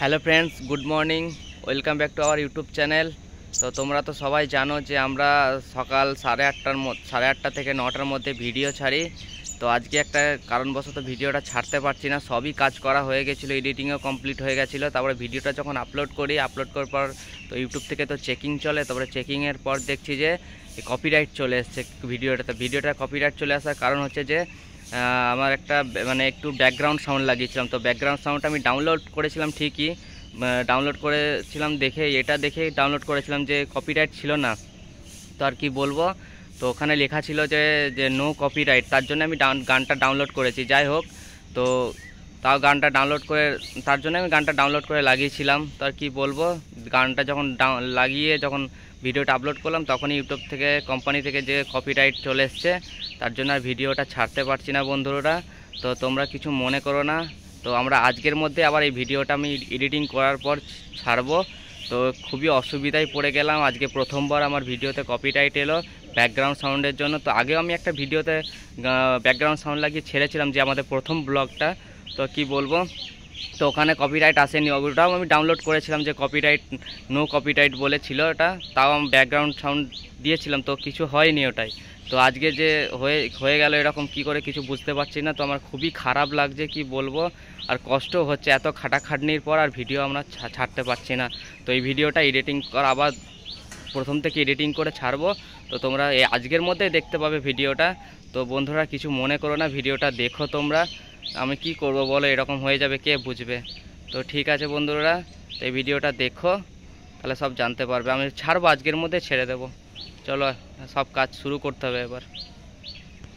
Hello friends, good morning. Welcome back to our YouTube channel. তো তোমরা তো সবাই জানো যে আমরা সকাল 8:30 থেকে 9টার মধ্যে ভিডিও ছাড়ি। তো আজকে একটা কারণবশত ভিডিওটা ছাড়তে পারছি না। সবই কাজ করা হয়ে গেছিলো, এডিটিংও কমপ্লিট হয়ে গেছিলো। তারপরে ভিডিওটা যখন আপলোড করার পর তো ইউটিউব থেকে তো চেকিং চলে। তারপরে চেকিংয়ের পর দেখছি যে কপিরাইট চলে এসছে ভিডিওটা কপিরাইট চলে আসার কারণ হচ্ছে যে আমার একটা একটু ব্যাকগ্রাউন্ড সাউন্ড লাগিয়েছিলাম। তো ব্যাকগ্রাউন্ড সাউন্ডটা আমি ডাউনলোড করেছিলাম ঠিকই, ডাউনলোড করেছিলাম দেখে ডাউনলোড করেছিলাম যে কপিরাইট ছিল না। তো আর কি বলবো, তো ওখানে লেখা ছিল যে নো কপিরাইট, তার জন্য আমি গানটা ডাউনলোড করেছি। যাই হোক, তো তার জন্য আমি গানটা ডাউনলোড করে লাগিয়েছিলাম। তো আর কি বলবো, গানটা যখন যখন ভিডিওটা আপলোড করলাম তখনই ইউটিউব থেকে কোম্পানি থেকে যে কপিরাইট চলে এসছে, তার জন্য আর ভিডিওটা ছাড়তে পারছি না বন্ধুরা। তো তোমরা কিছু মনে করো না। তো আমরা আজকের মধ্যে আবার এই ভিডিওটা আমি এডিটিং করার পর ছাড়বো। তো খুবই অসুবিধায় পড়ে গেলাম, আজকে প্রথমবার আমার ভিডিওতে কপিরাইট এলো ব্যাকগ্রাউন্ড সাউন্ডের জন্য। তো আগেও আমি একটা ভিডিওতে ব্যাকগ্রাউন্ড সাউন্ড লাগিয়ে ছেড়েছিলাম, যে আমাদের প্রথম ব্লগটা। তো কি বলবো, তো ওখানে কপিরাইট আসেনি, ওটাও আমি ডাউনলোড করেছিলাম যে নো কপিরাইট বলেছিল ওটা, তাও আমি ব্যাকগ্রাউন্ড সাউন্ড দিয়েছিলাম, তো কিছু হয়নি ওটাই। তো আজকে যে হয়ে গেল এরকম, কি করে কিছু বুঝতে পারছি না। তো আমার খুবই খারাপ লাগছে, কি বলবো, আর কষ্ট হচ্ছে এত খাটাখাটনির পর, আর ভিডিও আমরা ছাড়তে পারছি না। তো এই ভিডিওটা এডিটিং করা আবার প্রথম থেকে এডিটিং করে ছাড়বো। তো তোমরা আজকের মধ্যে দেখতে পাবে ভিডিওটা। তো বন্ধুরা কিছু মনে করো না, ভিডিওটা দেখো তোমরা। আমি কি করব বলো, এরকম হয়ে যাবে কে বুঝবে। তো ঠিক আছে বন্ধুরা, তো এই ভিডিওটা দেখো, তাহলে সব জানতে পারবে। আমি ছাড়বো, আজকের মধ্যে ছেড়ে দেবো। চলো, সব কাজ শুরু করতে হবে এবার।